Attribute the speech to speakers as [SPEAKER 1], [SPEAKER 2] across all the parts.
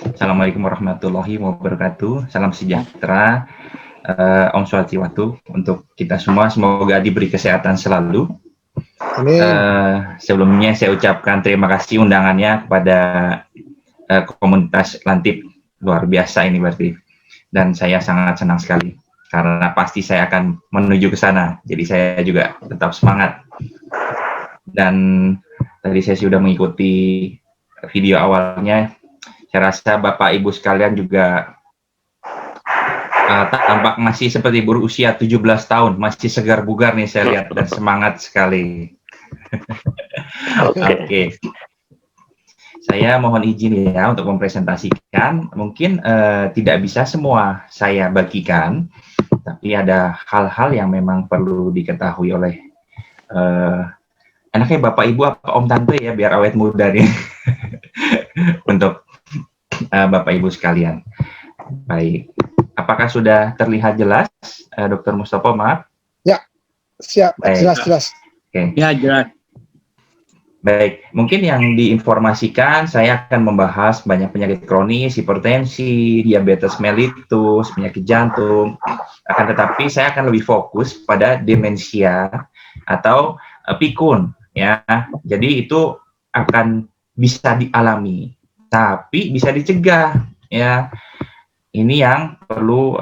[SPEAKER 1] Assalamualaikum warahmatullahi wabarakatuh. Salam sejahtera, Om Swastiastu untuk kita semua. Semoga diberi kesehatan selalu.
[SPEAKER 2] Amin.
[SPEAKER 1] Sebelumnya saya ucapkan terima kasih undangannya kepada komunitas Lantip. Luar biasa ini berarti. Dan saya sangat senang sekali karena pasti saya akan menuju ke sana. Jadi saya juga tetap semangat. Dan tadi saya sudah mengikuti video awalnya. Saya rasa Bapak Ibu sekalian juga tampak masih seperti berusia 17 tahun, masih segar bugar nih saya lihat dan semangat sekali. Oke. Saya mohon izin ya untuk mempresentasikan. Mungkin tidak bisa semua saya bagikan, tapi ada hal-hal yang memang perlu diketahui oleh enaknya Bapak Ibu apa Om Tante ya, biar awet muda nih. Untuk Bapak Ibu sekalian. Baik. Apakah sudah terlihat jelas, Dr. Mustopo, maaf?
[SPEAKER 2] Ya, siap.
[SPEAKER 1] Baik.
[SPEAKER 2] Jelas.
[SPEAKER 1] Oke.
[SPEAKER 3] Ya, jelas.
[SPEAKER 1] Baik, mungkin yang diinformasikan saya akan membahas banyak penyakit kronis, hipertensi, diabetes mellitus, penyakit jantung. Akan tetapi saya akan lebih fokus pada demensia atau pikun ya. Jadi itu akan bisa dialami, tapi bisa dicegah ya. Ini yang perlu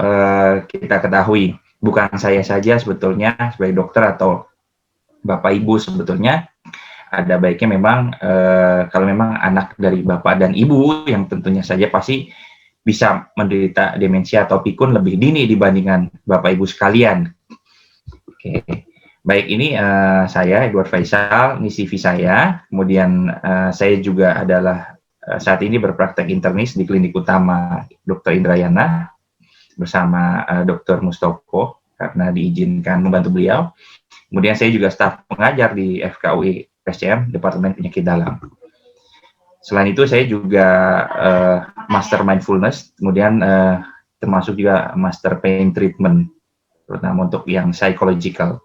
[SPEAKER 1] kita ketahui. Bukan saya saja sebetulnya sebagai dokter atau Bapak Ibu sebetulnya. Ada baiknya memang kalau memang anak dari bapak dan ibu yang tentunya saja pasti bisa menderita demensia atau pikun lebih dini dibandingkan bapak ibu sekalian. Oke, baik, ini saya Edward Faisal, ini CV saya. Kemudian saya juga adalah saat ini berpraktek internis di Klinik Utama Dr. Indrayana bersama Dr. Mustopo karena diizinkan membantu beliau. Kemudian saya juga staf pengajar di FKUI PSCM, Departemen Penyakit Dalam. Selain itu saya juga Master Mindfulness, kemudian termasuk juga Master Pain Treatment, terutama untuk yang psychological.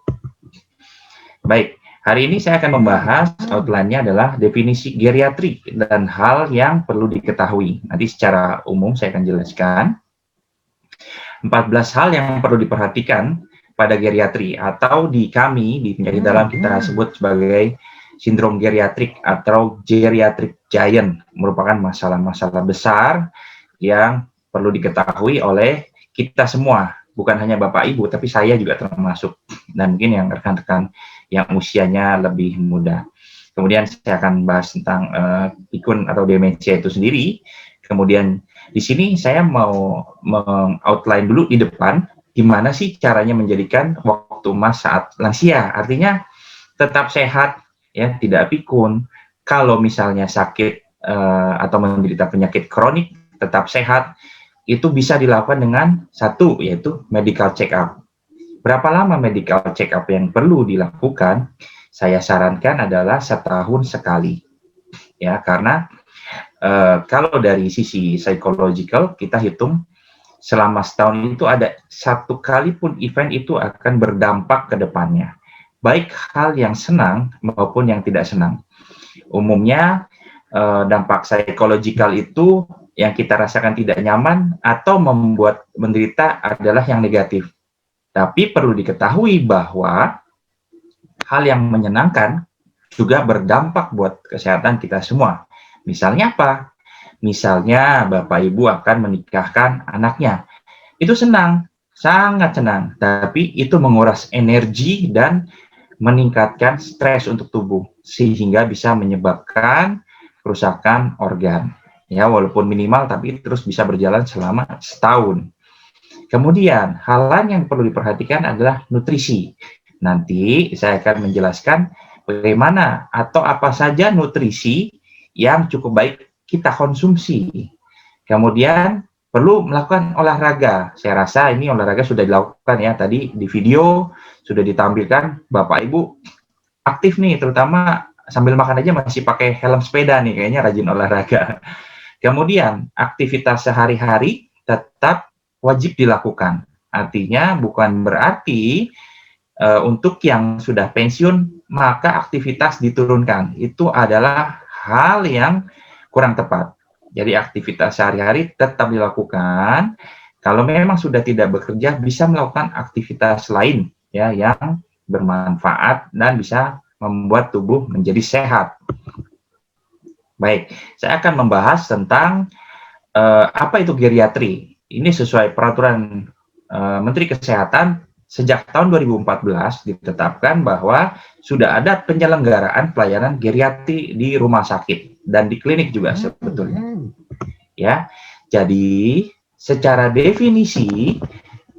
[SPEAKER 1] Baik, hari ini saya akan membahas outline-nya adalah definisi geriatri dan hal yang perlu diketahui. Nanti secara umum saya akan jelaskan 14 hal yang perlu diperhatikan pada geriatri atau di kami di penyakit dalam kita sebut sebagai sindrom geriatrik atau geriatric giant, merupakan masalah-masalah besar yang perlu diketahui oleh kita semua, bukan hanya Bapak Ibu, tapi saya juga termasuk, dan mungkin yang rekan-rekan yang usianya lebih muda. Kemudian saya akan bahas tentang pikun atau demensia itu sendiri. Kemudian di sini saya mau meng-outline dulu di depan, gimana sih caranya menjadikan waktu emas saat lansia, artinya tetap sehat, ya, tidak pikun. Kalau misalnya sakit atau menderita penyakit kronik, tetap sehat, itu bisa dilakukan dengan satu, yaitu medical check up. Berapa lama medical check up yang perlu dilakukan? Saya sarankan adalah setahun sekali, ya, karena kalau dari sisi psychological kita hitung selama setahun itu ada satu kali pun event itu akan berdampak ke depannya, baik hal yang senang maupun yang tidak senang. Umumnya dampak psikologikal itu yang kita rasakan tidak nyaman atau membuat menderita adalah yang negatif. Tapi perlu diketahui bahwa hal yang menyenangkan juga berdampak buat kesehatan kita semua. Misalnya apa? Misalnya Bapak Ibu akan menikahkan anaknya. Itu senang, sangat senang, tapi itu menguras energi dan meningkatkan stres untuk tubuh sehingga bisa menyebabkan kerusakan organ. Ya, walaupun minimal tapi terus bisa berjalan selama setahun. Kemudian, hal lain yang perlu diperhatikan adalah nutrisi. Nanti saya akan menjelaskan bagaimana atau apa saja nutrisi yang cukup baik kita konsumsi. Kemudian perlu melakukan olahraga. Saya rasa ini olahraga sudah dilakukan ya, tadi di video sudah ditampilkan Bapak Ibu aktif nih, terutama sambil makan aja masih pakai helm sepeda nih, kayaknya rajin olahraga. Kemudian aktivitas sehari-hari tetap wajib dilakukan. Artinya bukan berarti untuk yang sudah pensiun maka aktivitas diturunkan. Itu adalah hal yang kurang tepat. Jadi aktivitas sehari-hari tetap dilakukan. Kalau memang sudah tidak bekerja, bisa melakukan aktivitas lain ya yang bermanfaat dan bisa membuat tubuh menjadi sehat. Baik, saya akan membahas tentang apa itu geriatri. Ini sesuai peraturan Menteri Kesehatan sejak tahun 2014 ditetapkan bahwa sudah ada penyelenggaraan pelayanan geriatri di rumah sakit dan di klinik juga sebetulnya. Ya, jadi secara definisi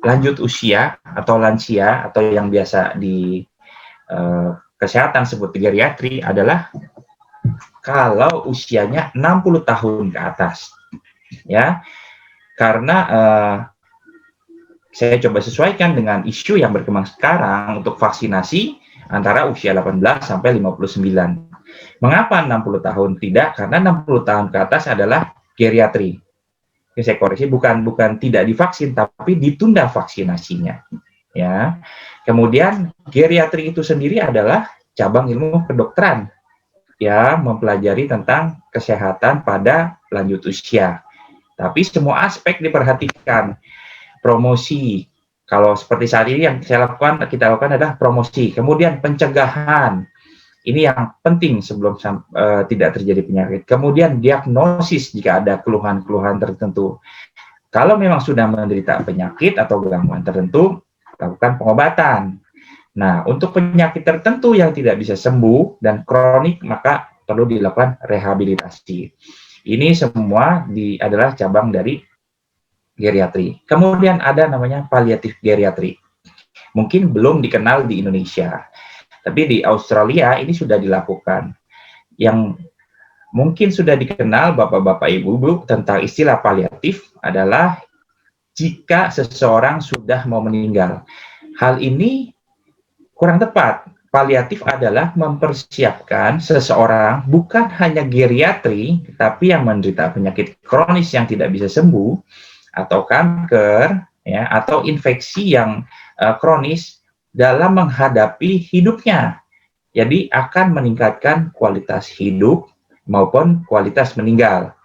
[SPEAKER 1] lanjut usia atau lansia atau yang biasa di kesehatan sebut geriatri adalah kalau usianya 60 tahun ke atas. Ya, karena saya coba sesuaikan dengan isu yang berkembang sekarang untuk vaksinasi antara usia 18 sampai 59. Mengapa 60 tahun? Tidak, karena 60 tahun ke atas adalah geriatri. Saya koreksi, bukan tidak divaksin, tapi ditunda vaksinasinya. Ya. Kemudian geriatri itu sendiri adalah cabang ilmu kedokteran yang mempelajari tentang kesehatan pada lanjut usia. Tapi semua aspek diperhatikan. Promosi, kalau seperti saat ini yang kita lakukan adalah promosi. Kemudian pencegahan, ini yang penting sebelum tidak terjadi penyakit. Kemudian diagnosis jika ada keluhan-keluhan tertentu. Kalau memang sudah menderita penyakit atau gangguan tertentu, lakukan pengobatan. Nah, untuk penyakit tertentu yang tidak bisa sembuh dan kronik, maka perlu dilakukan rehabilitasi. Ini semua adalah cabang dari geriatri. Kemudian ada namanya paliatif geriatri. Mungkin belum dikenal di Indonesia, tapi di Australia ini sudah dilakukan. Yang mungkin sudah dikenal bapak-bapak ibu-ibu tentang istilah paliatif adalah jika seseorang sudah mau meninggal. Hal ini kurang tepat. Paliatif adalah mempersiapkan seseorang bukan hanya geriatri, tapi yang menderita penyakit kronis yang tidak bisa sembuh, atau kanker, ya, atau infeksi yang kronis dalam menghadapi hidupnya. Jadi akan meningkatkan kualitas hidup maupun kualitas meninggal.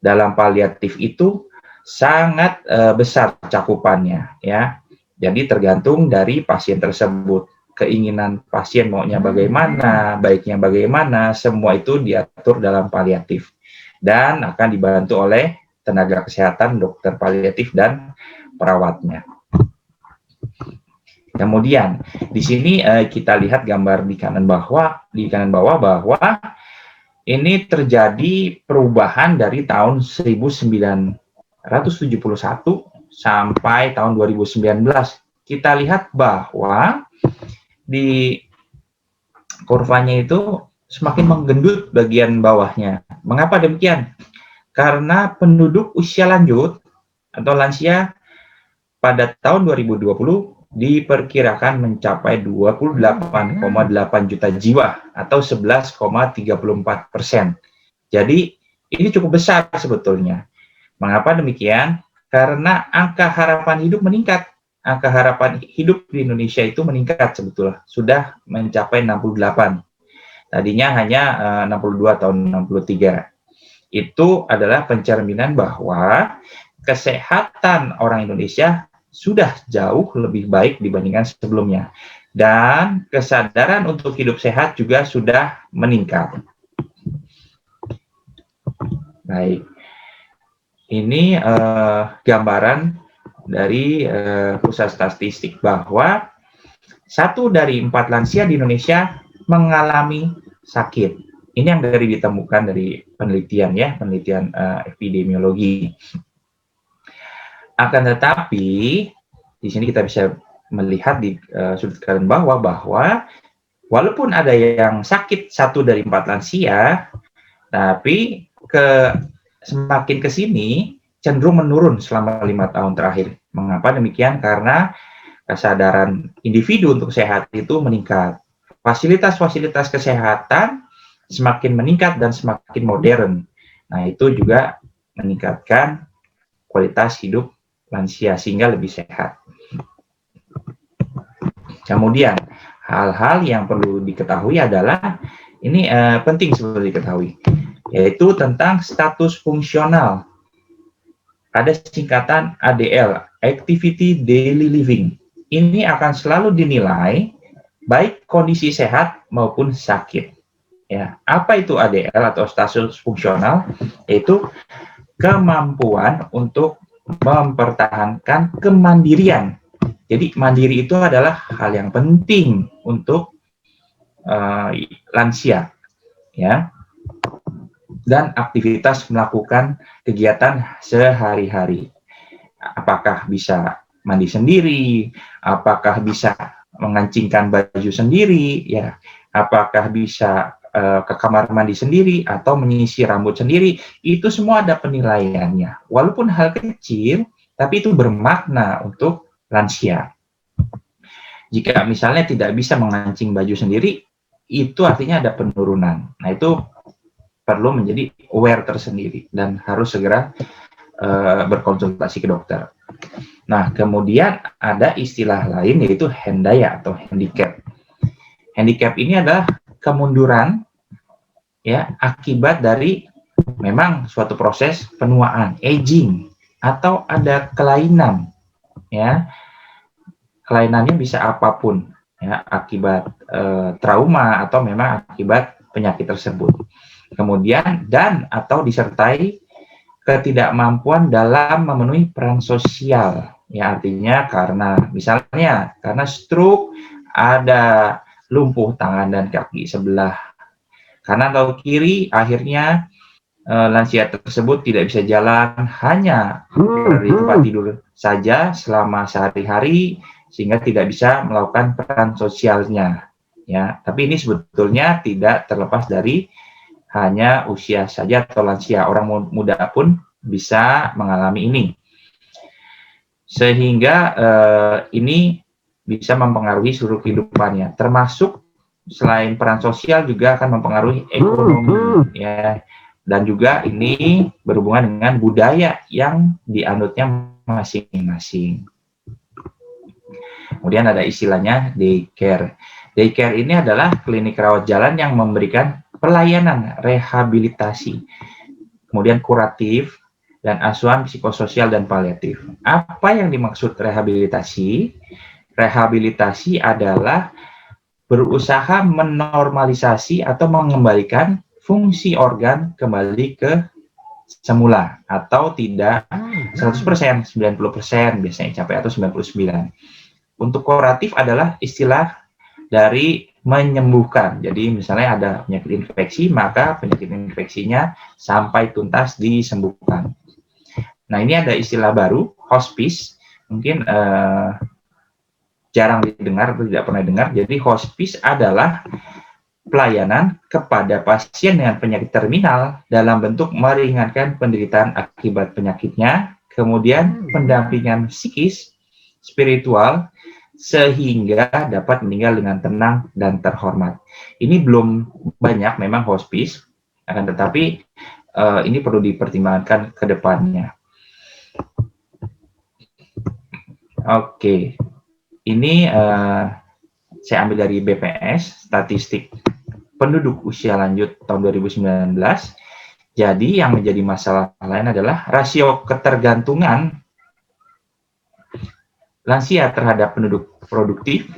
[SPEAKER 1] Dalam paliatif itu sangat besar cakupannya, ya. Jadi tergantung dari pasien tersebut. Keinginan pasien maunya bagaimana, baiknya bagaimana, semua itu diatur dalam paliatif. Dan akan dibantu oleh tenaga kesehatan, dokter paliatif, dan perawatnya. Kemudian di sini kita lihat gambar di kanan bawah bahwa ini terjadi perubahan dari tahun 1971 sampai tahun 2019. Kita lihat bahwa di kurvanya itu semakin menggendut bagian bawahnya. Mengapa demikian? Karena penduduk usia lanjut atau lansia pada tahun 2020 diperkirakan mencapai 28,8 juta jiwa atau 11,34%. Jadi ini cukup besar sebetulnya. Mengapa demikian? Karena angka harapan hidup meningkat. Angka harapan hidup di Indonesia itu meningkat sebetulnya. Sudah mencapai 68. Tadinya hanya 62 atau 63. Itu adalah pencerminan bahwa kesehatan orang Indonesia sudah jauh lebih baik dibandingkan sebelumnya. Dan kesadaran untuk hidup sehat juga sudah meningkat. Baik. Ini gambaran dari pusat statistik bahwa 1 dari 4 lansia di Indonesia mengalami sakit. Ini yang ditemukan dari penelitian ya, penelitian epidemiologi. Akan tetapi di sini kita bisa melihat di sudut kanan bawah bahwa walaupun ada yang sakit 1 dari 4 lansia, tapi semakin ke sini cenderung menurun selama 5 tahun terakhir. Mengapa demikian? Karena kesadaran individu untuk sehat itu meningkat. Fasilitas-fasilitas kesehatan semakin meningkat dan semakin modern. Nah, itu juga meningkatkan kualitas hidup lansia sehingga lebih sehat. Kemudian, hal-hal yang perlu diketahui adalah ini penting seperti diketahui. yaitu tentang status fungsional. Ada singkatan ADL, Activity Daily Living. Ini akan selalu dinilai baik kondisi sehat maupun sakit. Ya, apa itu ADL atau status fungsional? Yaitu kemampuan untuk mempertahankan kemandirian. Jadi mandiri itu adalah hal yang penting untuk lansia, ya, dan aktivitas melakukan kegiatan sehari-hari. Apakah bisa mandi sendiri, apakah bisa mengancingkan baju sendiri, ya, apakah bisa ke kamar mandi sendiri atau menyisir rambut sendiri, itu semua ada penilaiannya. Walaupun hal kecil, tapi itu bermakna untuk lansia. Jika misalnya tidak bisa mengancing baju sendiri, itu artinya ada penurunan. Nah, itu perlu menjadi aware tersendiri dan harus segera berkonsultasi ke dokter. Nah, kemudian ada istilah lain yaitu hendaya atau handicap. Handicap ini adalah kemunduran, ya, akibat dari memang suatu proses penuaan, aging, atau ada kelainan, ya. Kelainannya bisa apapun, ya, akibat trauma atau memang akibat penyakit tersebut. Kemudian dan atau disertai ketidakmampuan dalam memenuhi peran sosial, ya, artinya misalnya karena stroke, ada lumpuh tangan dan kaki sebelah kanan atau kiri, akhirnya lansia tersebut tidak bisa jalan, hanya berada di tempat tidur saja selama sehari-hari, sehingga tidak bisa melakukan peran sosialnya, ya. Tapi ini sebetulnya tidak terlepas dari hanya usia saja atau lansia, orang muda pun bisa mengalami ini, sehingga ini bisa mempengaruhi seluruh kehidupannya, termasuk selain peran sosial juga akan mempengaruhi ekonomi, ya, dan juga ini berhubungan dengan budaya yang dianutnya masing-masing. Kemudian ada istilahnya daycare. Daycare ini adalah klinik rawat jalan yang memberikan pelayanan rehabilitasi, kemudian kuratif, dan asuhan psikososial dan paliatif. Apa yang dimaksud rehabilitasi? Rehabilitasi adalah berusaha menormalisasi atau mengembalikan fungsi organ kembali ke semula, atau tidak 100%, 90% biasanya capai, atau 99%. Untuk kuratif adalah istilah dari menyembuhkan. Jadi misalnya ada penyakit infeksi, maka penyakit infeksinya sampai tuntas disembuhkan. Nah, ini ada istilah baru, hospice. Mungkin jarang didengar atau tidak pernah dengar. Jadi hospice adalah pelayanan kepada pasien dengan penyakit terminal dalam bentuk meringankan penderitaan akibat penyakitnya, kemudian pendampingan psikis, spiritual, sehingga dapat meninggal dengan tenang dan terhormat. Ini belum banyak memang hospice, akan tetapi ini perlu dipertimbangkan ke depannya. Oke, ini saya ambil dari BPS, statistik penduduk usia lanjut tahun 2019. Jadi yang menjadi masalah lain adalah rasio ketergantungan lansia terhadap penduduk produktif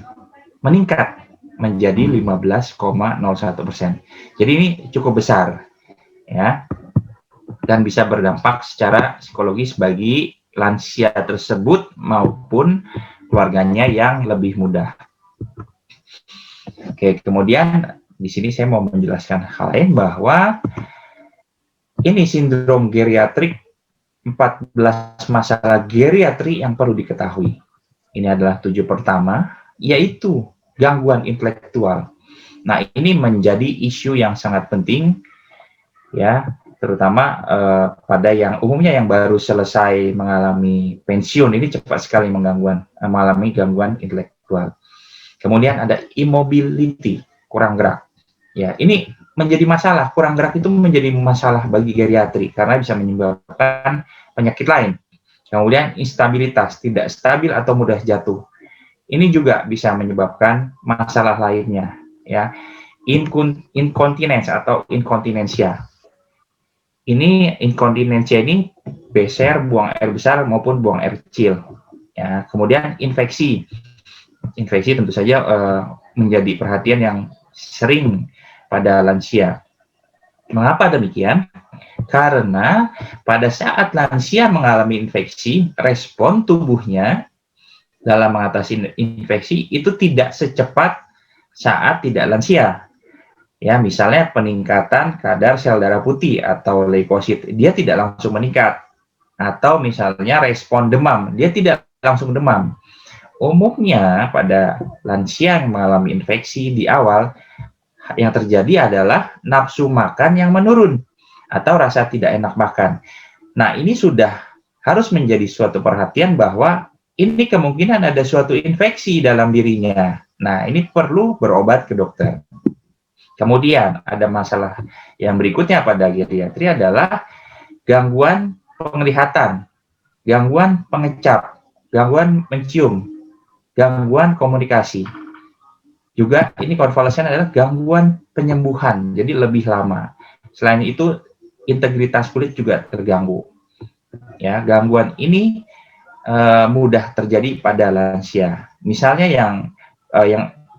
[SPEAKER 1] meningkat menjadi 15,01%. Jadi ini cukup besar, ya, dan bisa berdampak secara psikologis bagi lansia tersebut maupun keluarganya yang lebih muda. Oke, kemudian di sini saya mau menjelaskan hal lain, bahwa ini sindrom geriatrik, 14 masalah geriatri yang perlu diketahui. Ini adalah 7 pertama, yaitu gangguan intelektual. Nah, ini menjadi isu yang sangat penting, ya, terutama pada yang umumnya yang baru selesai mengalami pensiun, ini cepat sekali mengalami gangguan intelektual. Kemudian ada immobility, kurang gerak. Ya, ini menjadi masalah, kurang gerak itu menjadi masalah bagi geriatri karena bisa menyebabkan penyakit lain. Kemudian instabilitas, tidak stabil atau mudah jatuh. Ini juga bisa menyebabkan masalah lainnya, ya. Inkontinens atau inkontinensia. Ini inkontinensia ini beser, buang air besar maupun buang air kecil. Ya, kemudian infeksi. Infeksi tentu saja menjadi perhatian yang sering pada lansia. Mengapa demikian? Karena pada saat lansia mengalami infeksi, respon tubuhnya dalam mengatasi infeksi itu tidak secepat saat tidak lansia. Ya, misalnya peningkatan kadar sel darah putih atau leukosit, dia tidak langsung meningkat. Atau misalnya respon demam, dia tidak langsung demam. Umumnya pada lansia yang mengalami infeksi di awal, yang terjadi adalah nafsu makan yang menurun atau rasa tidak enak makan. Nah, ini sudah harus menjadi suatu perhatian bahwa ini kemungkinan ada suatu infeksi dalam dirinya. Nah, ini perlu berobat ke dokter. Kemudian ada masalah yang berikutnya pada geriatri adalah gangguan penglihatan, gangguan pengecap, gangguan mencium, gangguan komunikasi. Juga ini konvalesen adalah gangguan penyembuhan, jadi lebih lama. Selain itu, integritas kulit juga terganggu. Ya, gangguan ini mudah terjadi pada lansia. Misalnya yang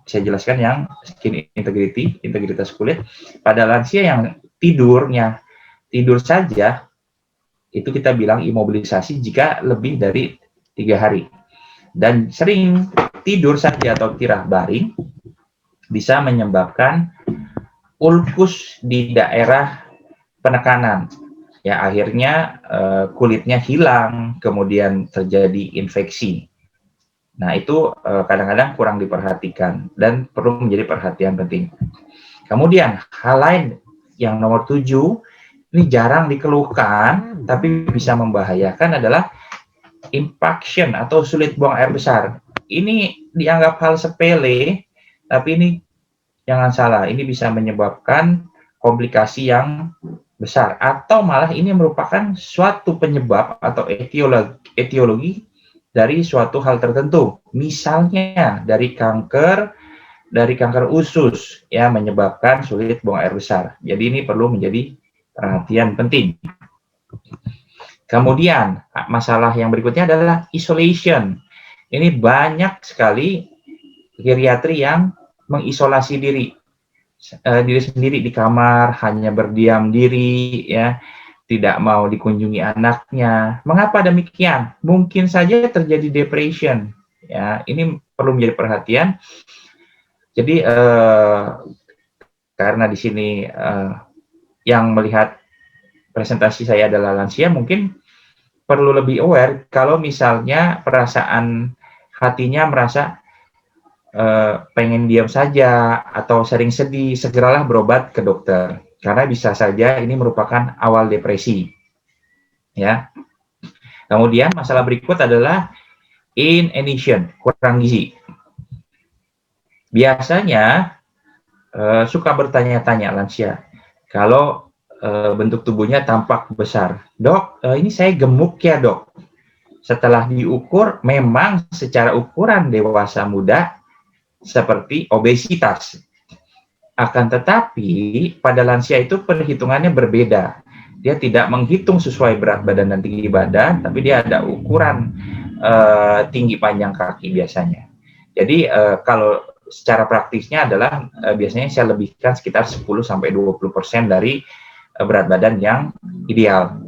[SPEAKER 1] saya jelaskan yang skin integrity, integritas kulit, pada lansia yang tidur saja, itu kita bilang imobilisasi jika lebih dari 3 hari. Dan sering tidur saja atau tirah baring bisa menyebabkan ulkus di daerah penekanan. Ya, akhirnya kulitnya hilang, kemudian terjadi infeksi. Nah, itu kadang-kadang kurang diperhatikan dan perlu menjadi perhatian penting. Kemudian, hal lain yang nomor 7, ini jarang dikeluhkan, tapi bisa membahayakan adalah impaction atau sulit buang air besar. Ini dianggap hal sepele, tapi ini jangan salah, ini bisa menyebabkan komplikasi yang besar, atau malah ini merupakan suatu penyebab atau etiologi dari suatu hal tertentu. Misalnya dari kanker usus, ya, menyebabkan sulit buang air besar. Jadi ini perlu menjadi perhatian penting. Kemudian masalah yang berikutnya adalah isolation. Ini banyak sekali geriatri yang mengisolasi diri sendiri di kamar, hanya berdiam diri, ya, tidak mau dikunjungi anaknya. Mengapa demikian? Mungkin saja terjadi depression. Ya, ini perlu menjadi perhatian. Jadi karena di sini yang melihat presentasi saya adalah lansia, mungkin perlu lebih aware kalau misalnya perasaan hatinya merasa pengen diam saja atau sering sedih, segeralah berobat ke dokter karena bisa saja ini merupakan awal depresi. Ya. Kemudian masalah berikut adalah inanition, kurang gizi. Biasanya suka bertanya-tanya lansia kalau bentuk tubuhnya tampak besar. Dok, ini saya gemuk ya dok? Setelah diukur, memang secara ukuran dewasa muda seperti obesitas. Akan tetapi, pada lansia itu perhitungannya berbeda. Dia tidak menghitung sesuai berat badan dan tinggi badan, tapi dia ada ukuran tinggi panjang kaki biasanya. Jadi, kalau secara praktisnya adalah biasanya saya lebihkan sekitar 10-20% dari berat badan yang ideal.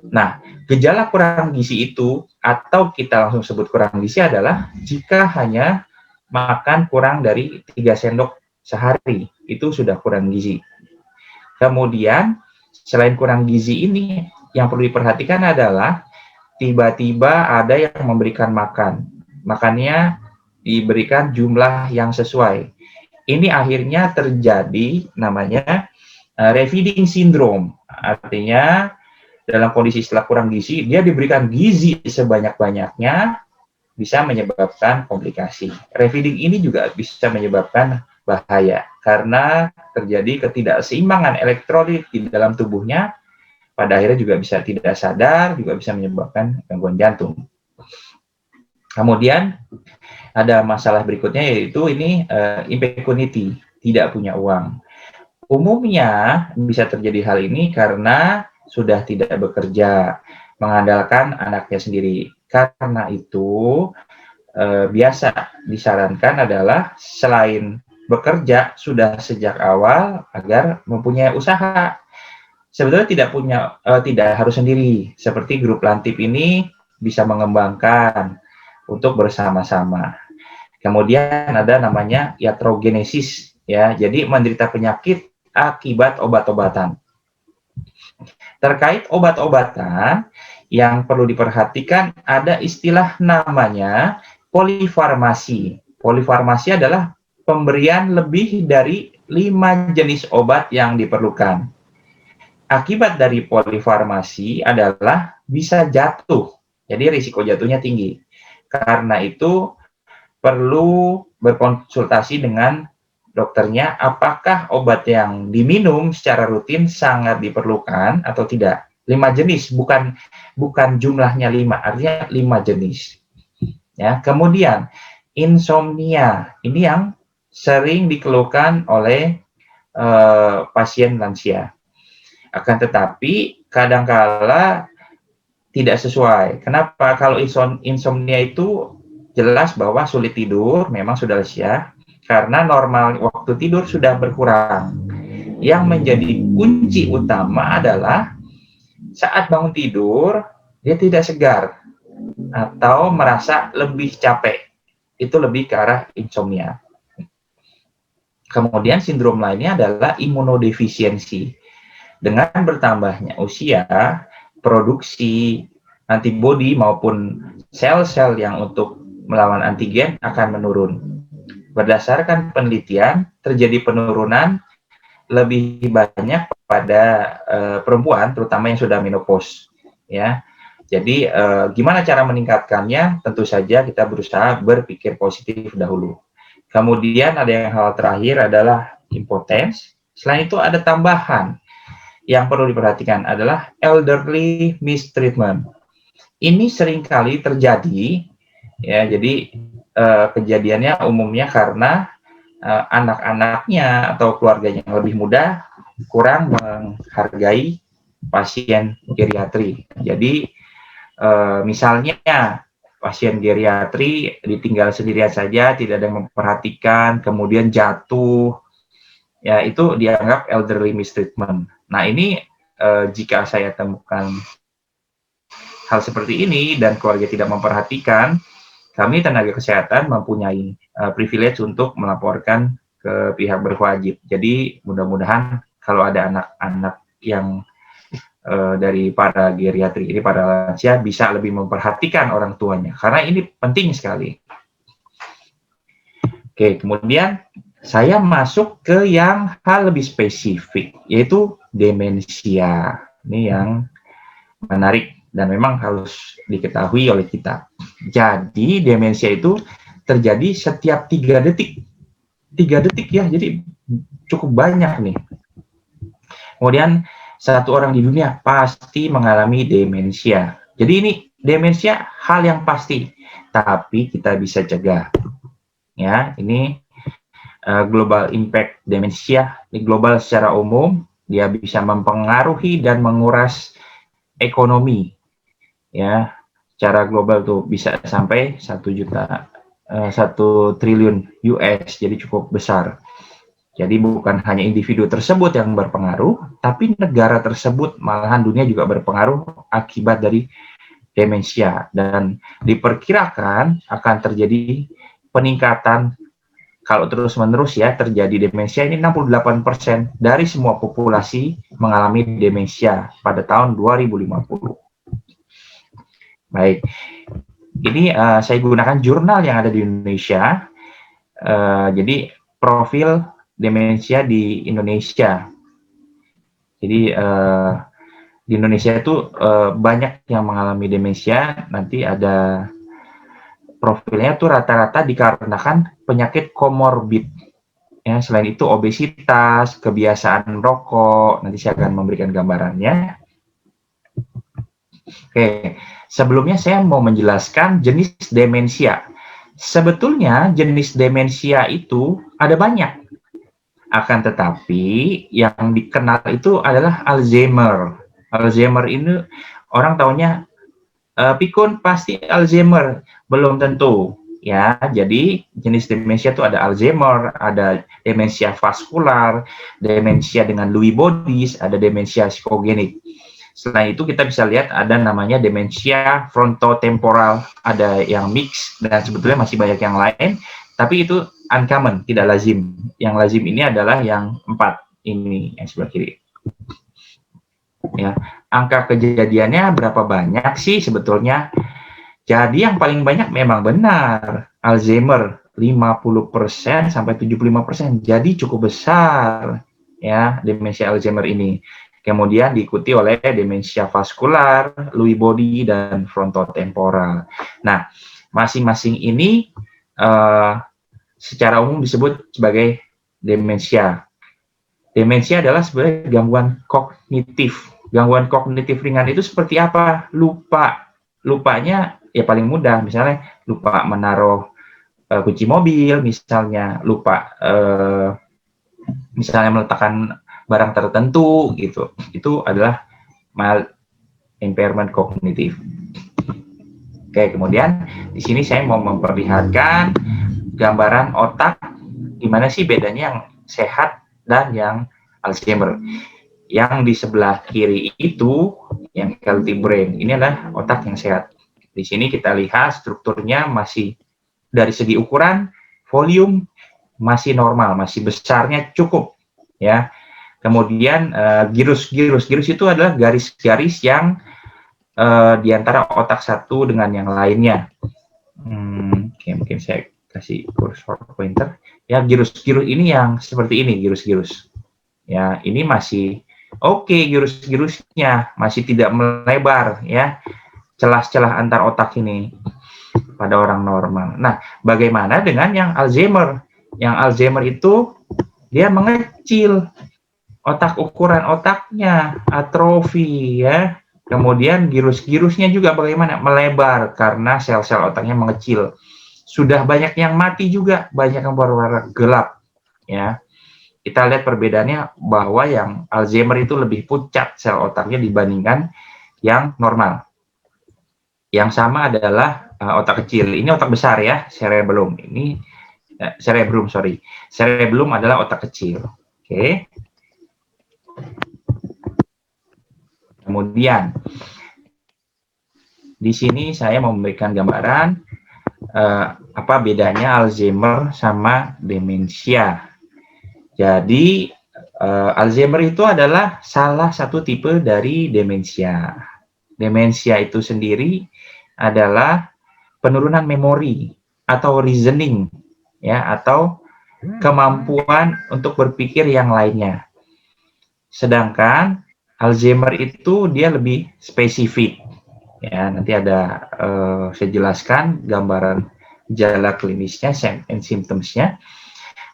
[SPEAKER 1] Nah, gejala kurang gizi itu, atau kita langsung sebut kurang gizi adalah jika hanya makan kurang dari 3 sendok sehari, itu sudah kurang gizi. Kemudian, selain kurang gizi ini, yang perlu diperhatikan adalah tiba-tiba ada yang memberikan makannya diberikan jumlah yang sesuai. Ini akhirnya terjadi namanya refeeding syndrome. Artinya dalam kondisi setelah kurang gizi, dia diberikan gizi sebanyak-banyaknya, bisa menyebabkan komplikasi. Refeeding ini juga bisa menyebabkan bahaya karena terjadi ketidakseimbangan elektrolit di dalam tubuhnya, pada akhirnya juga bisa tidak sadar, juga bisa menyebabkan gangguan jantung. Kemudian ada masalah berikutnya, yaitu ini impecunity, tidak punya uang. Umumnya bisa terjadi hal ini karena sudah tidak bekerja, mengandalkan anaknya sendiri. Karena itu, biasa disarankan adalah selain bekerja sudah sejak awal agar mempunyai usaha. Sebetulnya tidak harus sendiri. Seperti grup Lantip ini bisa mengembangkan untuk bersama-sama. Kemudian ada namanya iatrogenesis, ya. Jadi menderita penyakit akibat obat-obatan. Terkait obat-obatan, yang perlu diperhatikan ada istilah namanya polifarmasi. Polifarmasi adalah pemberian lebih dari 5 jenis obat yang diperlukan. Akibat dari polifarmasi adalah bisa jatuh. Jadi risiko jatuhnya tinggi. Karena itu perlu berkonsultasi dengan dokternya apakah obat yang diminum secara rutin sangat diperlukan atau tidak. 5 jenis, bukan jumlahnya 5, artinya 5 jenis. Ya, kemudian insomnia, ini yang sering dikeluhkan oleh pasien lansia. Akan tetapi kadangkala tidak sesuai. Kenapa? Kalau insomnia itu jelas bahwa sulit tidur, memang sudah lansia, karena normal waktu tidur sudah berkurang. Yang menjadi kunci utama adalah saat bangun tidur, dia tidak segar atau merasa lebih capek. Itu lebih ke arah insomnia. Kemudian sindrom lainnya adalah imunodefisiensi. Dengan bertambahnya usia, produksi antibodi maupun sel-sel yang untuk melawan antigen akan menurun. Berdasarkan penelitian, terjadi penurunan lebih banyak pada perempuan, terutama yang sudah menopause. Ya, jadi gimana cara meningkatkannya? Tentu saja kita berusaha berpikir positif dahulu. Kemudian ada yang hal terakhir adalah impotens. Selain itu ada tambahan yang perlu diperhatikan adalah elderly mistreatment. Ini seringkali terjadi, ya. Jadi kejadiannya umumnya karena anak-anaknya atau keluarganya yang lebih muda kurang menghargai pasien geriatri. Jadi misalnya pasien geriatri ditinggal sendirian saja, tidak ada yang memperhatikan, kemudian jatuh, ya itu dianggap elderly mistreatment. Nah ini jika saya temukan hal seperti ini dan keluarga tidak memperhatikan, kami tenaga kesehatan mempunyai privilege untuk melaporkan ke pihak berwajib. Jadi mudah-mudahan kalau ada anak-anak yang dari para geriatri ini, para lansia, bisa lebih memperhatikan orang tuanya, karena ini penting sekali. Oke, kemudian saya masuk ke yang hal lebih spesifik, yaitu demensia. Ini yang menarik dan memang harus diketahui oleh kita. Jadi demensia itu terjadi setiap 3 detik. 3 detik ya, jadi cukup banyak nih. Kemudian 1 orang di dunia pasti mengalami demensia. Jadi ini demensia hal yang pasti, tapi kita bisa cegah. Ya, ini global impact demensia, ini global secara umum, dia bisa mempengaruhi dan menguras ekonomi. Ya, secara global tuh bisa sampai 1 triliun US, jadi cukup besar. Jadi bukan hanya individu tersebut yang berpengaruh, tapi negara tersebut, malahan dunia juga berpengaruh akibat dari demensia. Dan diperkirakan akan terjadi peningkatan, kalau terus-menerus ya terjadi demensia, ini 68% dari semua populasi mengalami demensia pada tahun 2050. Baik, ini saya gunakan jurnal yang ada di Indonesia. Jadi profil demensia di Indonesia. Jadi di Indonesia itu banyak yang mengalami demensia. Nanti ada profilnya tuh rata-rata dikarenakan penyakit komorbid. Ya, selain itu obesitas, kebiasaan merokok. Nanti saya akan memberikan gambarannya. Oke, sebelumnya saya mau menjelaskan jenis demensia. Sebetulnya jenis demensia itu ada banyak. Akan tetapi yang dikenal itu adalah Alzheimer. Alzheimer ini orang taunya pikun pasti Alzheimer, belum tentu ya. Jadi jenis demensia itu ada Alzheimer, ada demensia vaskular, demensia dengan Lewy bodies, ada demensia psikogenik. Selain itu kita bisa lihat ada namanya demensia frontotemporal, ada yang mix dan sebetulnya masih banyak yang lain, tapi itu uncommon, tidak lazim. Yang lazim ini adalah yang 4 ini yang sebelah kiri. Ya, angka kejadiannya berapa banyak sih sebetulnya? Jadi yang paling banyak memang benar Alzheimer 50% sampai 75%. Jadi cukup besar ya demensia Alzheimer ini. Kemudian diikuti oleh demensia vaskular, Lewy body dan frontotemporal. Nah, masing-masing ini secara umum disebut sebagai demensia. Demensia adalah sebenarnya gangguan kognitif. Gangguan kognitif ringan itu seperti apa? Lupanya ya paling mudah, misalnya lupa menaruh kunci mobil, misalnya lupa misalnya meletakkan barang tertentu gitu. Itu adalah mild impairment kognitif. Oke, kemudian di sini saya mau memperlihatkan gambaran otak, gimana sih bedanya yang sehat dan yang Alzheimer. Yang di sebelah kiri itu, yang healthy brain, ini adalah otak yang sehat. Di sini kita lihat strukturnya masih dari segi ukuran, volume masih normal, masih besarnya cukup, ya. Kemudian girus itu adalah garis-garis yang di antara otak satu dengan yang lainnya. Oke, mungkin saya kasih kursor pointer. Ya, girus-girus ini yang seperti ini, girus-girus. Ya, ini masih oke, girus-girusnya masih tidak melebar, ya. Celah-celah antar otak ini pada orang normal. Nah, bagaimana dengan yang Alzheimer? Yang Alzheimer itu dia mengecil, otak ukuran otaknya atrofi, ya. Kemudian girus-girusnya juga bagaimana? Melebar karena sel-sel otaknya mengecil. Sudah banyak yang mati juga, banyak yang berwarna gelap, ya. Kita lihat perbedaannya bahwa yang Alzheimer itu lebih pucat sel otaknya dibandingkan yang normal. Yang sama adalah otak kecil. Ini otak besar ya, cerebellum. Ini cerebrum, sorry. Cerebellum adalah otak kecil. Oke. Kemudian di sini saya mau memberikan gambaran apa bedanya Alzheimer sama demensia. Jadi Alzheimer itu adalah salah satu tipe dari demensia. Demensia itu sendiri adalah penurunan memori atau reasoning, ya, atau kemampuan untuk berpikir yang lainnya. Sedangkan Alzheimer itu dia lebih spesifik. Ya, nanti ada saya jelaskan gambaran gejala klinisnya and symptoms-nya.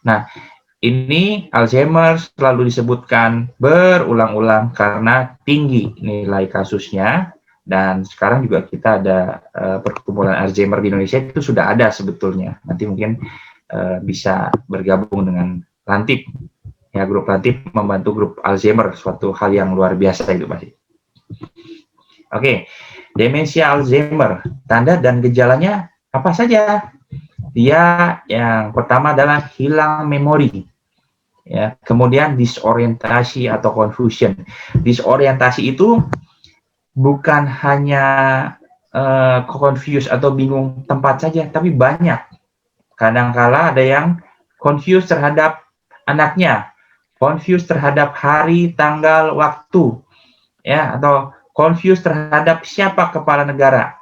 [SPEAKER 1] Nah, ini Alzheimer selalu disebutkan berulang-ulang karena tinggi nilai kasusnya, dan sekarang juga kita ada perkumpulan Alzheimer di Indonesia itu sudah ada sebetulnya. Nanti mungkin bisa bergabung dengan Lantip. Ya, grup Lantip membantu grup Alzheimer, suatu hal yang luar biasa itu pasti. Oke, demensia Alzheimer, tanda dan gejalanya apa saja? Dia yang pertama adalah hilang memori. Ya, kemudian disorientasi atau confusion. Disorientasi itu bukan hanya confused atau bingung tempat saja, tapi banyak. Kadangkala ada yang confused terhadap anaknya, confused terhadap hari, tanggal, waktu, ya, atau confused terhadap siapa kepala negara.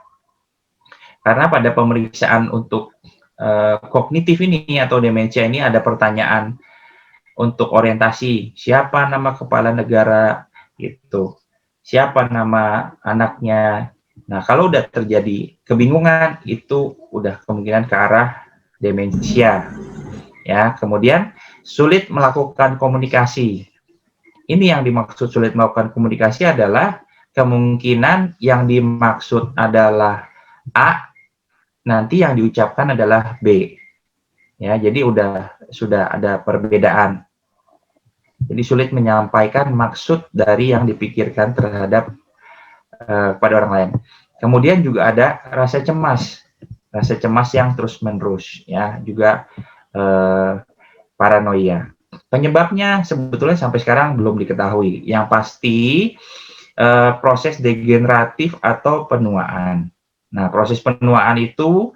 [SPEAKER 1] Karena pada pemeriksaan untuk kognitif ini atau demensia ini ada pertanyaan untuk orientasi, siapa nama kepala negara, gitu. Siapa nama anaknya. Nah, kalau udah terjadi kebingungan, itu udah kemungkinan ke arah demensia. Ya, kemudian sulit melakukan komunikasi. Ini yang dimaksud sulit melakukan komunikasi adalah kemungkinan yang dimaksud adalah A, nanti yang diucapkan adalah B. Ya, jadi sudah ada perbedaan. Jadi sulit menyampaikan maksud dari yang dipikirkan terhadap kepada orang lain. Kemudian juga ada rasa cemas yang terus-menerus, ya, juga paranoia. Penyebabnya sebetulnya sampai sekarang belum diketahui. Yang pasti proses degeneratif atau penuaan. Nah, proses penuaan itu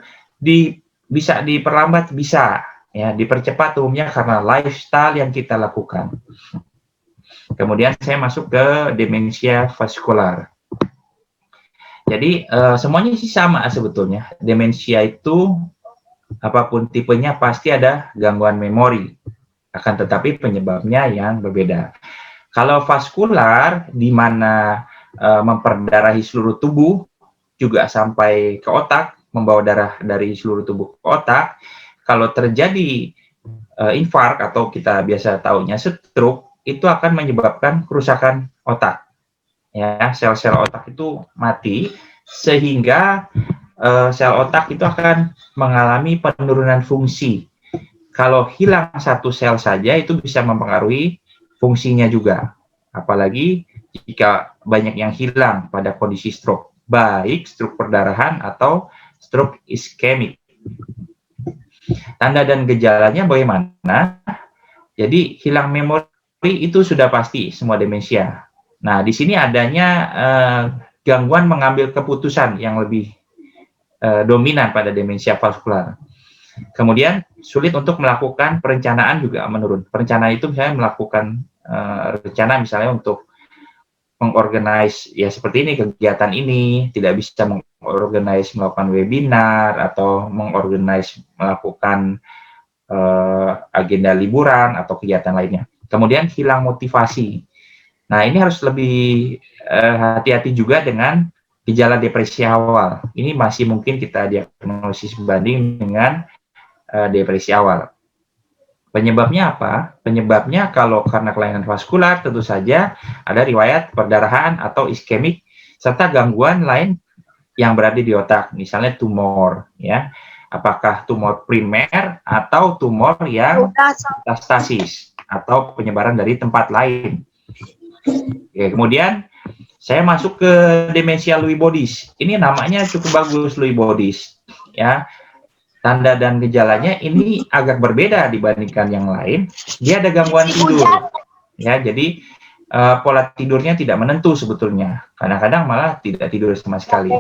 [SPEAKER 1] bisa diperlambat, bisa, ya, dipercepat umumnya karena lifestyle yang kita lakukan. Kemudian saya masuk ke demensia vaskular. Jadi semuanya sih sama sebetulnya. Demensia itu apapun tipenya pasti ada gangguan memori. Akan tetapi penyebabnya yang berbeda. Kalau vaskular, di mana memperdarahi seluruh tubuh, juga sampai ke otak, membawa darah dari seluruh tubuh ke otak. Kalau terjadi infark atau kita biasa taunya stroke, itu akan menyebabkan kerusakan otak. Ya, sel-sel otak itu mati sehingga sel otak itu akan mengalami penurunan fungsi. Kalau hilang satu sel saja itu bisa mempengaruhi fungsinya juga. Apalagi jika banyak yang hilang pada kondisi stroke, baik stroke perdarahan atau stroke iskemik. Tanda dan gejalanya bagaimana? Jadi hilang memori itu sudah pasti semua demensia. Nah, di sini adanya gangguan mengambil keputusan yang lebih dominan pada demensia vaskular. Kemudian sulit untuk melakukan perencanaan juga menurun. Perencanaan itu misalnya melakukan rencana misalnya untuk mengorganize ya seperti ini kegiatan ini, tidak bisa mengorganize melakukan webinar atau mengorganize melakukan agenda liburan atau kegiatan lainnya. Kemudian hilang motivasi. Nah, ini harus lebih hati-hati juga dengan gejala depresi awal. Ini masih mungkin kita diagnosis banding dengan depresi awal. Penyebabnya apa? Penyebabnya kalau karena kelainan vaskular tentu saja ada riwayat perdarahan atau iskemik serta gangguan lain yang berada di otak, misalnya tumor, ya. Apakah tumor primer atau tumor yang metastasis atau penyebaran dari tempat lain. Oke, kemudian saya masuk ke demensia Lewy bodies. Ini namanya cukup bagus, Lewy bodies, ya. Tanda dan gejalanya ini agak berbeda dibandingkan yang lain. Dia ada gangguan tidur, ya. Jadi pola tidurnya tidak menentu sebetulnya. Kadang-kadang malah tidak tidur sama sekali.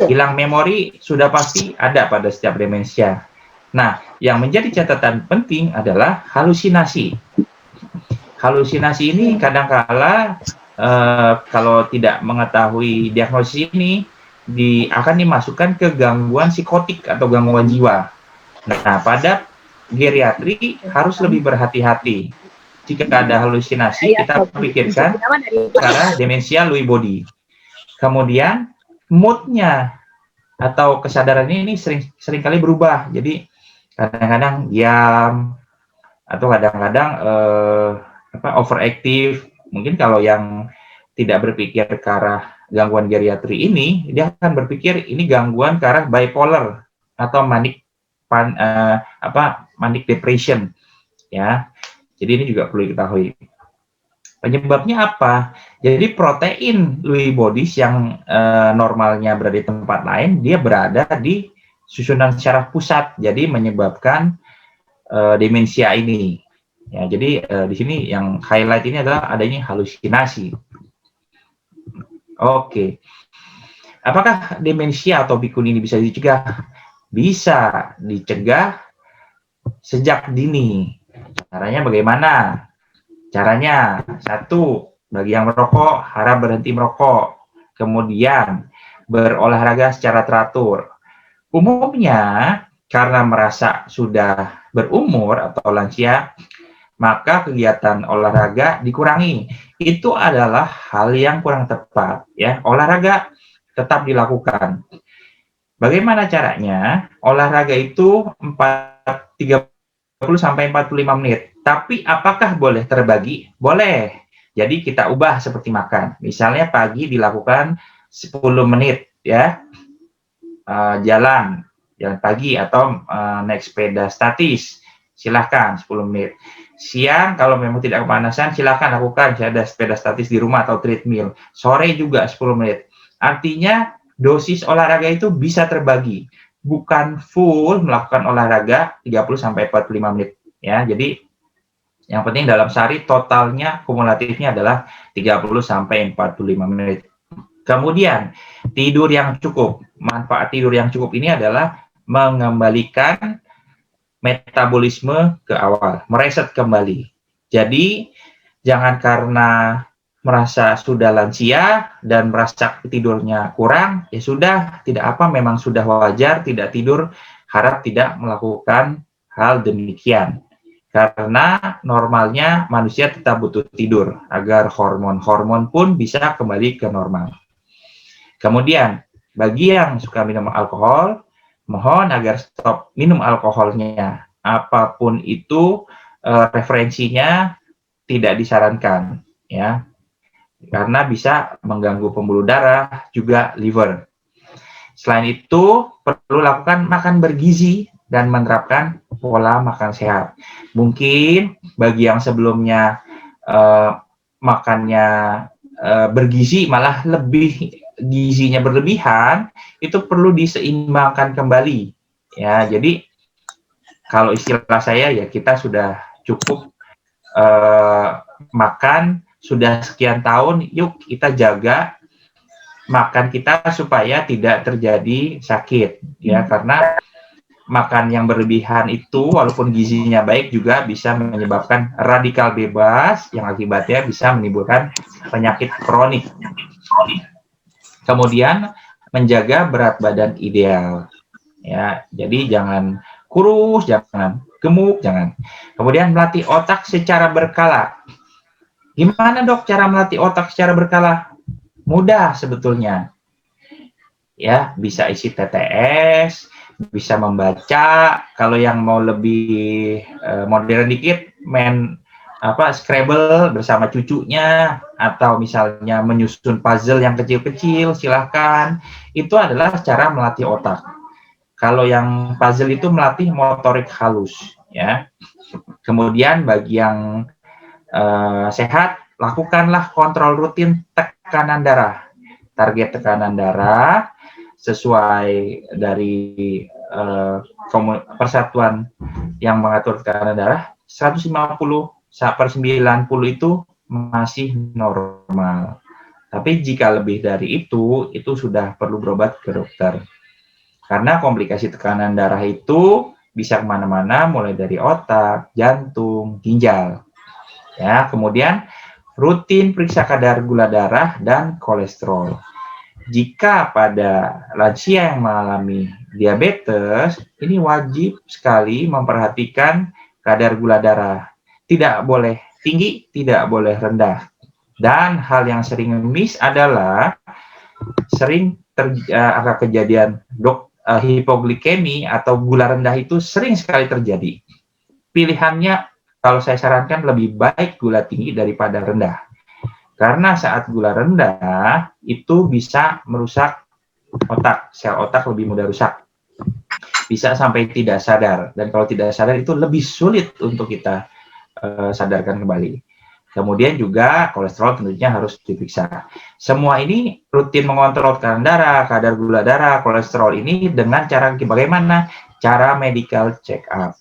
[SPEAKER 1] Hilang memori sudah pasti ada pada setiap demensia. Nah, yang menjadi catatan penting adalah halusinasi. Halusinasi ini kadang-kala kalau tidak mengetahui diagnosis ini akan dimasukkan ke gangguan psikotik atau gangguan jiwa. Nah, pada geriatri harus lebih berhati-hati. Jika ada halusinasi, kita pikirkan karena demensia Lewy body. Kemudian moodnya atau kesadarannya ini seringkali berubah. Jadi kadang-kadang diam atau kadang-kadang overactive. Mungkin kalau yang tidak berpikir ke arah gangguan geriatri ini, dia akan berpikir ini gangguan ke arah bipolar atau manic depression, ya. Jadi ini juga perlu diketahui. Penyebabnya apa? Jadi protein Lewy bodies yang normalnya berada di tempat lain, dia berada di susunan syaraf pusat, jadi menyebabkan demensia ini. Ya, jadi di sini yang highlight ini adalah adanya halusinasi. Oke. Apakah demensia atau pikun ini bisa dicegah? Bisa dicegah sejak dini. Caranya bagaimana? Caranya, satu, bagi yang merokok, harap berhenti merokok. Kemudian, berolahraga secara teratur. Umumnya, karena merasa sudah berumur atau lansia, maka kegiatan olahraga dikurangi. Itu adalah hal yang kurang tepat, ya. Olahraga tetap dilakukan. Bagaimana caranya? Olahraga itu 30 sampai 45 menit. Tapi apakah boleh terbagi? Boleh. Jadi kita ubah seperti makan. Misalnya pagi dilakukan 10 menit, ya. Jalan pagi atau naik sepeda statis. Silahkan 10 menit. Siang kalau memang tidak kepanasan silakan lakukan, saya ada sepeda statis di rumah atau treadmill. Sore juga 10 menit. Artinya dosis olahraga itu bisa terbagi. Bukan full melakukan olahraga 30 sampai 45 menit ya. Jadi yang penting dalam sehari totalnya kumulatifnya adalah 30 sampai 45 menit. Kemudian tidur yang cukup. Manfaat tidur yang cukup ini adalah mengembalikan metabolisme ke awal, mereset kembali. Jadi jangan karena merasa sudah lansia dan merasa tidurnya kurang, ya sudah, tidak apa, memang sudah wajar tidak tidur, harap tidak melakukan hal demikian. Karena normalnya manusia tetap butuh tidur agar hormon-hormon pun bisa kembali ke normal. Kemudian, bagi yang suka minum alkohol, mohon agar stop minum alkoholnya. Apapun itu, referensinya tidak disarankan, ya, karena bisa mengganggu pembuluh darah, juga liver. Selain itu, perlu lakukan makan bergizi dan menerapkan pola makan sehat. Mungkin bagi yang sebelumnya makannya bergizi malah lebih gizinya berlebihan, itu perlu diseimbangkan kembali. Ya, jadi kalau istilah saya ya kita sudah cukup makan sudah sekian tahun, yuk kita jaga makan kita supaya tidak terjadi sakit ya, karena makan yang berlebihan itu walaupun gizinya baik juga bisa menyebabkan radikal bebas yang akibatnya bisa menimbulkan penyakit kronik. Kemudian menjaga berat badan ideal ya, jadi jangan kurus, jangan gemuk, jangan. Kemudian melatih otak secara berkala. Gimana dok cara melatih otak secara berkala? Mudah sebetulnya. Ya, bisa isi TTS, bisa membaca. Kalau yang mau lebih modern dikit, main Scrabble bersama cucunya, atau misalnya menyusun puzzle yang kecil-kecil, silahkan. Itu adalah cara melatih otak. Kalau yang puzzle itu melatih motorik halus, ya. Kemudian bagi yang sehat, lakukanlah kontrol rutin tekanan darah. Target tekanan darah sesuai dari persatuan yang mengatur tekanan darah 150/90 itu masih normal. Tapi jika lebih dari itu sudah perlu berobat ke dokter. Karena komplikasi tekanan darah itu bisa kemana-mana, mulai dari otak, jantung, ginjal. Ya, kemudian rutin periksa kadar gula darah dan kolesterol. Jika pada lansia yang mengalami diabetes, ini wajib sekali memperhatikan kadar gula darah. Tidak boleh tinggi, tidak boleh rendah. Dan hal yang sering miss adalah sering kejadian hipoglikemi atau gula rendah itu sering sekali terjadi. Pilihannya kalau saya sarankan lebih baik gula tinggi daripada rendah. Karena saat gula rendah itu bisa merusak otak, sel otak lebih mudah rusak. Bisa sampai tidak sadar, dan kalau tidak sadar itu lebih sulit untuk kita sadarkan kembali. Kemudian juga kolesterol tentunya harus diperiksa. Semua ini rutin mengontrol tekanan darah, kadar gula darah, kolesterol ini dengan cara bagaimana? Cara medical check up.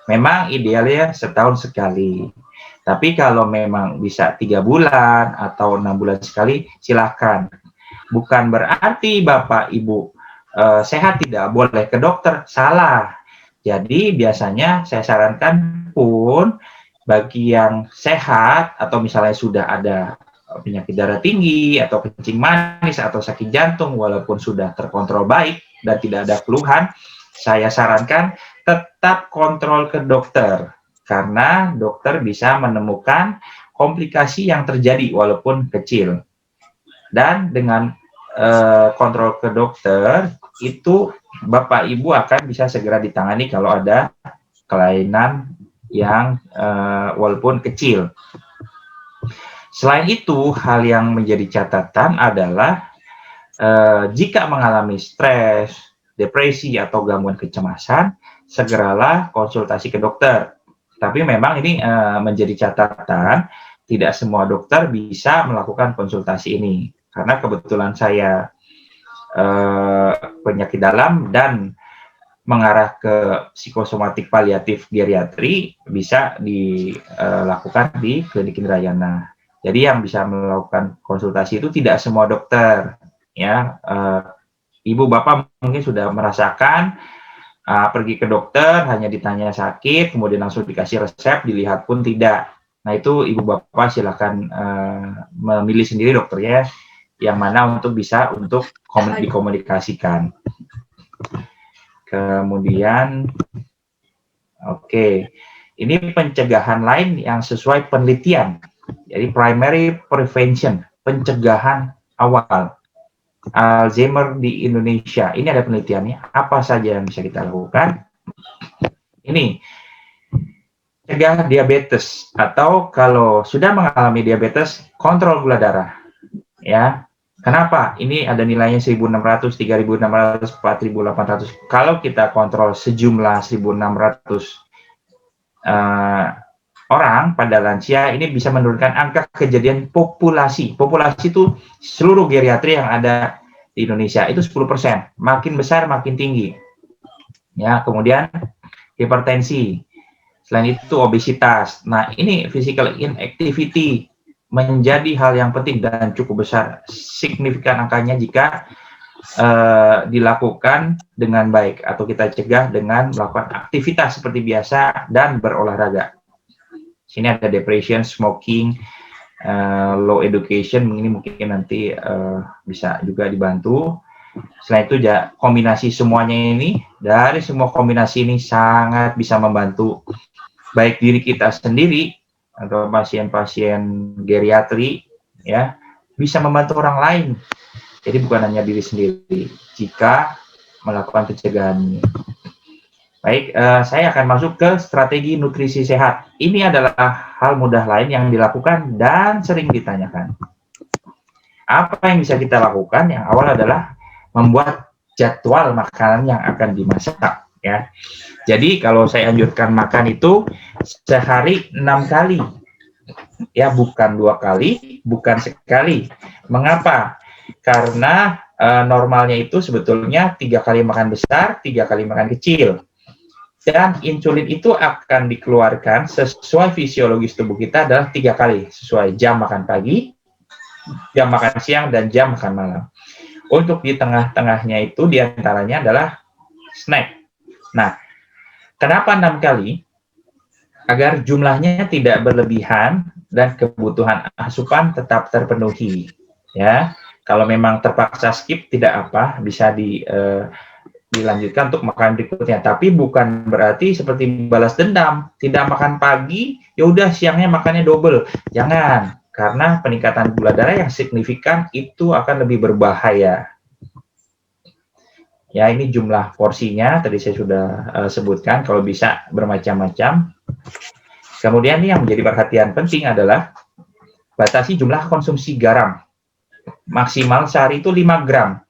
[SPEAKER 1] Memang idealnya setahun sekali. Tapi kalau memang bisa 3 bulan atau 6 bulan sekali, silahkan. Bukan berarti Bapak Ibu sehat tidak boleh ke dokter, salah. Jadi biasanya saya sarankan pun bagi yang sehat atau misalnya sudah ada penyakit darah tinggi atau kencing manis atau sakit jantung walaupun sudah terkontrol baik dan tidak ada keluhan, saya sarankan tetap kontrol ke dokter. Karena dokter bisa menemukan komplikasi yang terjadi walaupun kecil. Dan dengan kontrol ke dokter, itu Bapak Ibu akan bisa segera ditangani kalau ada kelainan yang walaupun kecil. Selain itu, hal yang menjadi catatan adalah jika mengalami stres, depresi, atau gangguan kecemasan, segeralah konsultasi ke dokter. Tapi memang ini menjadi catatan, tidak semua dokter bisa melakukan konsultasi ini. Karena kebetulan saya penyakit dalam dan mengarah ke psikosomatik paliatif geriatri bisa dilakukan di Klinik Indrayana. Jadi yang bisa melakukan konsultasi itu tidak semua dokter, ya. Ibu bapak mungkin sudah merasakan pergi ke dokter hanya ditanya sakit, kemudian langsung dikasih resep, dilihat pun tidak. Nah itu ibu bapak silakan memilih sendiri dokternya yang mana untuk bisa dikomunikasikan. Kemudian, oke, ini pencegahan lain yang sesuai penelitian. Jadi primary prevention, pencegahan awal Alzheimer di Indonesia. Ini ada penelitiannya. Apa saja yang bisa kita lakukan? Ini cegah diabetes, atau kalau sudah mengalami diabetes, kontrol gula darah. Ya, kenapa? Ini ada nilainya 1.600, 3.600, 4.800. Kalau kita kontrol sejumlah 1.600 orang pada lansia, ini bisa menurunkan angka kejadian populasi. Populasi itu seluruh geriatri yang ada di Indonesia, itu 10%. Makin besar, makin tinggi. Ya, kemudian hipertensi. Selain itu obesitas. Nah, ini physical inactivity menjadi hal yang penting dan cukup besar. Signifikan angkanya jika dilakukan dengan baik atau kita cegah dengan melakukan aktivitas seperti biasa dan berolahraga. Sini ada depression, smoking, low education, ini mungkin nanti bisa juga dibantu. Selain itu, kombinasi semuanya ini, dari semua kombinasi ini sangat bisa membantu baik diri kita sendiri atau pasien-pasien geriatri, ya, bisa membantu orang lain. Jadi bukan hanya diri sendiri jika melakukan pencegahan ini. Baik, saya akan masuk ke strategi nutrisi sehat. Ini adalah hal mudah lain yang dilakukan dan sering ditanyakan. Apa yang bisa kita lakukan? Yang awal adalah membuat jadwal makanan yang akan dimasak. Ya, jadi kalau saya anjurkan makan itu sehari 6 kali. Ya, bukan 2 kali, bukan sekali. Mengapa? Karena normalnya itu sebetulnya 3 kali makan besar, 3 kali makan kecil. Dan insulin itu akan dikeluarkan sesuai fisiologis tubuh kita adalah 3 kali, sesuai jam makan pagi, jam makan siang, dan jam makan malam. Untuk di tengah-tengahnya itu diantaranya adalah snack. Nah, kenapa 6 kali? Agar jumlahnya tidak berlebihan dan kebutuhan asupan tetap terpenuhi. Ya, kalau memang terpaksa skip tidak apa, bisa dilanjutkan untuk makan berikutnya, tapi bukan berarti seperti balas dendam, tidak makan pagi, ya udah siangnya makannya double. Jangan, karena peningkatan gula darah yang signifikan itu akan lebih berbahaya. Ya, ini jumlah porsinya tadi saya sudah sebutkan, kalau bisa bermacam-macam. Kemudian yang menjadi perhatian penting adalah batasi jumlah konsumsi garam. Maksimal sehari itu 5 gram.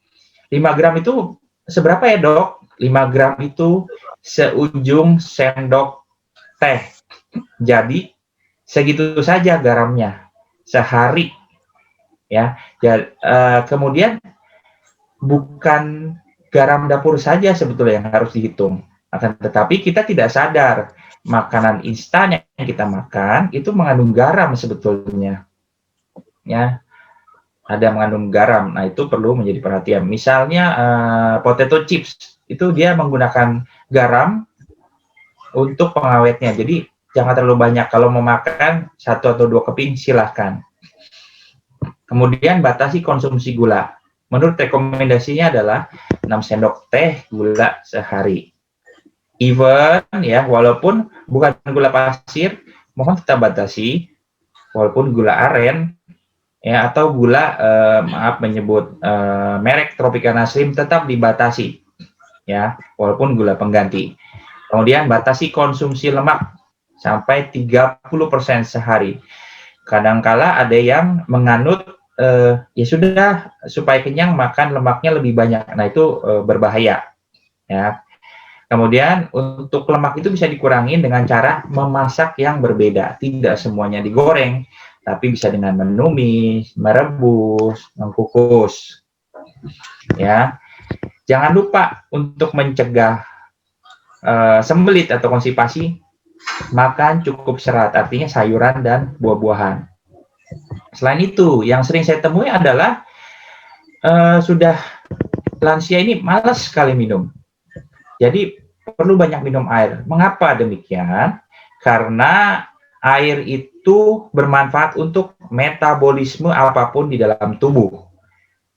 [SPEAKER 1] 5 gram itu seberapa ya, Dok? 5 gram itu seujung sendok teh. Jadi segitu saja garamnya sehari. Ya. Kemudian bukan garam dapur saja sebetulnya yang harus dihitung. Akan tetapi kita tidak sadar makanan instan yang kita makan itu mengandung garam sebetulnya. Ya. Ada mengandung garam. Nah, itu perlu menjadi perhatian. Misalnya potato chips, itu dia menggunakan garam untuk pengawetnya. Jadi jangan terlalu banyak. Kalau mau makan 1 atau 2 keping silahkan. Kemudian batasi konsumsi gula. Menurut rekomendasinya adalah 6 sendok teh gula sehari. Even ya, walaupun bukan gula pasir, mohon tetap batasi. Walaupun gula aren, ya, atau gula, maaf menyebut merek Tropicana Slim, tetap dibatasi, ya, walaupun gula pengganti. Kemudian batasi konsumsi lemak sampai 30% sehari. Kadangkala ada yang menganut ya sudah supaya kenyang makan lemaknya lebih banyak. Nah, itu berbahaya, ya. Kemudian untuk lemak itu bisa dikurangi dengan cara memasak yang berbeda. Tidak semuanya digoreng, tapi bisa dengan menumis, merebus, mengukus. Ya, jangan lupa untuk mencegah sembelit atau konstipasi, makan cukup serat, artinya sayuran dan buah-buahan. Selain itu, yang sering saya temui adalah sudah lansia ini malas sekali minum. Jadi perlu banyak minum air. Mengapa demikian? Karena air itu bermanfaat untuk metabolisme apapun di dalam tubuh.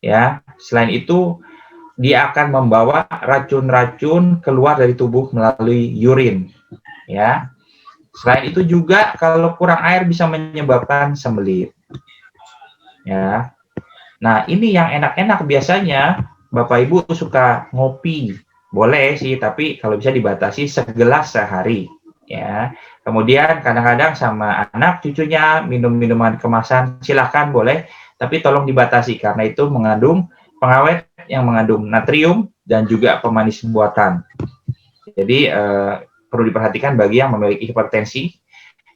[SPEAKER 1] Ya, selain itu dia akan membawa racun-racun keluar dari tubuh melalui urin. Ya. Selain itu juga kalau kurang air bisa menyebabkan sembelit. Ya. Nah, ini yang enak-enak biasanya Bapak Ibu suka ngopi. Boleh sih, tapi kalau bisa dibatasi segelas sehari, ya. Kemudian kadang-kadang sama anak cucunya minum minuman kemasan, silakan boleh, tapi tolong dibatasi karena itu mengandung pengawet yang mengandung natrium dan juga pemanis buatan. Jadi perlu diperhatikan bagi yang memiliki hipertensi,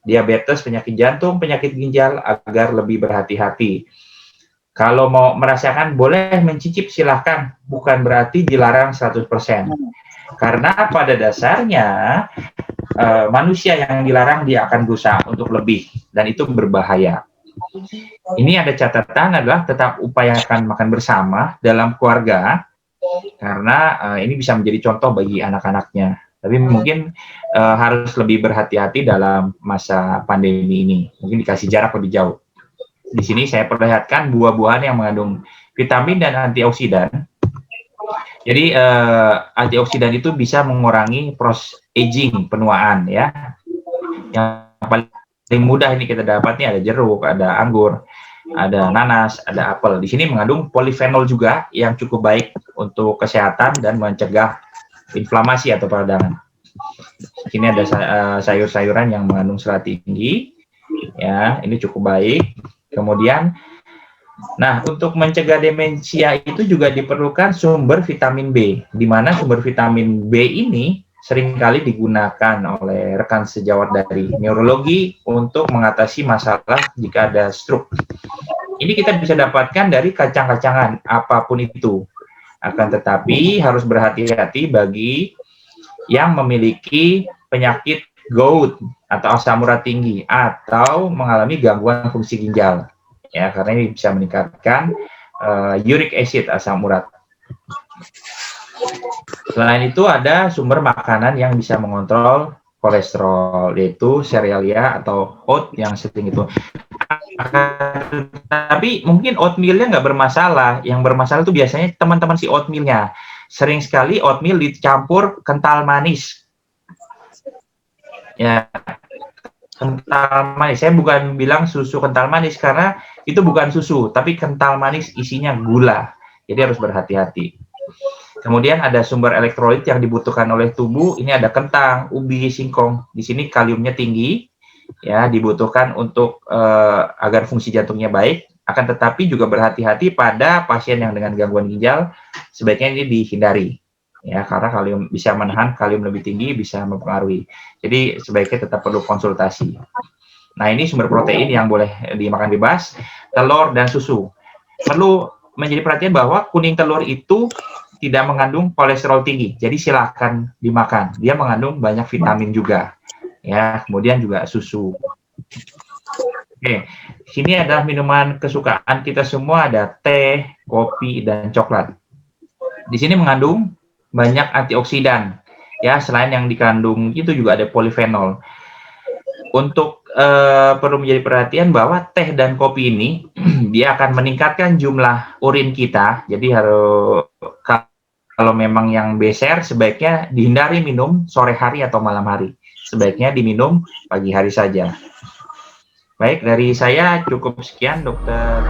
[SPEAKER 1] diabetes, penyakit jantung, penyakit ginjal agar lebih berhati-hati. Kalau mau merasakan boleh mencicip silahkan, bukan berarti dilarang 100%. Karena pada dasarnya manusia yang dilarang dia akan berusaha untuk lebih dan itu berbahaya. Ini ada catatan adalah tetap upayakan makan bersama dalam keluarga karena ini bisa menjadi contoh bagi anak-anaknya. Tapi mungkin harus lebih berhati-hati dalam masa pandemi ini. Mungkin dikasih jarak lebih jauh. Di sini saya perlihatkan buah-buahan yang mengandung vitamin dan antioksidan. Jadi antioksidan itu bisa mengurangi proses aging, penuaan ya. Yang paling mudah ini kita dapat nih ada jeruk, ada anggur, ada nanas, ada apel. Di sini mengandung polifenol juga yang cukup baik untuk kesehatan dan mencegah inflamasi atau peradangan. Di sini ada sayur-sayuran yang mengandung serat tinggi. Ya, ini cukup baik. Kemudian, nah untuk mencegah demensia itu juga diperlukan sumber vitamin B, di mana sumber vitamin B ini seringkali digunakan oleh rekan sejawat dari neurologi untuk mengatasi masalah jika ada stroke. Ini kita bisa dapatkan dari kacang-kacangan, apapun itu. Akan tetapi harus berhati-hati bagi yang memiliki penyakit gout atau asam urat tinggi atau mengalami gangguan fungsi ginjal ya karena ini bisa meningkatkan uric acid asam urat. Selain itu ada sumber makanan yang bisa mengontrol kolesterol yaitu serealia atau oat yang sering itu. Tapi mungkin oatmealnya nggak bermasalah. Yang bermasalah itu biasanya teman-teman si oatmealnya. Sering sekali oatmeal dicampur kental manis. Ya, kental manis. Saya bukan bilang susu kental manis karena itu bukan susu, tapi kental manis isinya gula. Jadi harus berhati-hati. Kemudian ada sumber elektrolit yang dibutuhkan oleh tubuh. Ini ada kentang, ubi, singkong. Di sini kaliumnya tinggi, ya dibutuhkan untuk agar fungsi jantungnya baik. Akan tetapi juga berhati-hati pada pasien yang dengan gangguan ginjal, sebaiknya ini dihindari. Ya, karena kalium bisa menahan kalium lebih tinggi bisa mempengaruhi. Jadi sebaiknya tetap perlu konsultasi. Nah, ini sumber protein yang boleh dimakan bebas, telur dan susu. Perlu menjadi perhatian bahwa kuning telur itu tidak mengandung kolesterol tinggi. Jadi silakan dimakan. Dia mengandung banyak vitamin juga. Ya, kemudian juga susu. Oke, sini adalah minuman kesukaan kita semua, ada teh, kopi dan coklat. Di sini mengandung banyak antioksidan ya, selain yang dikandung itu juga ada polifenol. Untuk perlu menjadi perhatian bahwa teh dan kopi ini dia akan meningkatkan jumlah urin kita. Jadi harus kalau memang yang beser sebaiknya dihindari minum sore hari atau malam hari. Sebaiknya diminum pagi hari saja. Baik, dari saya cukup sekian, Dokter.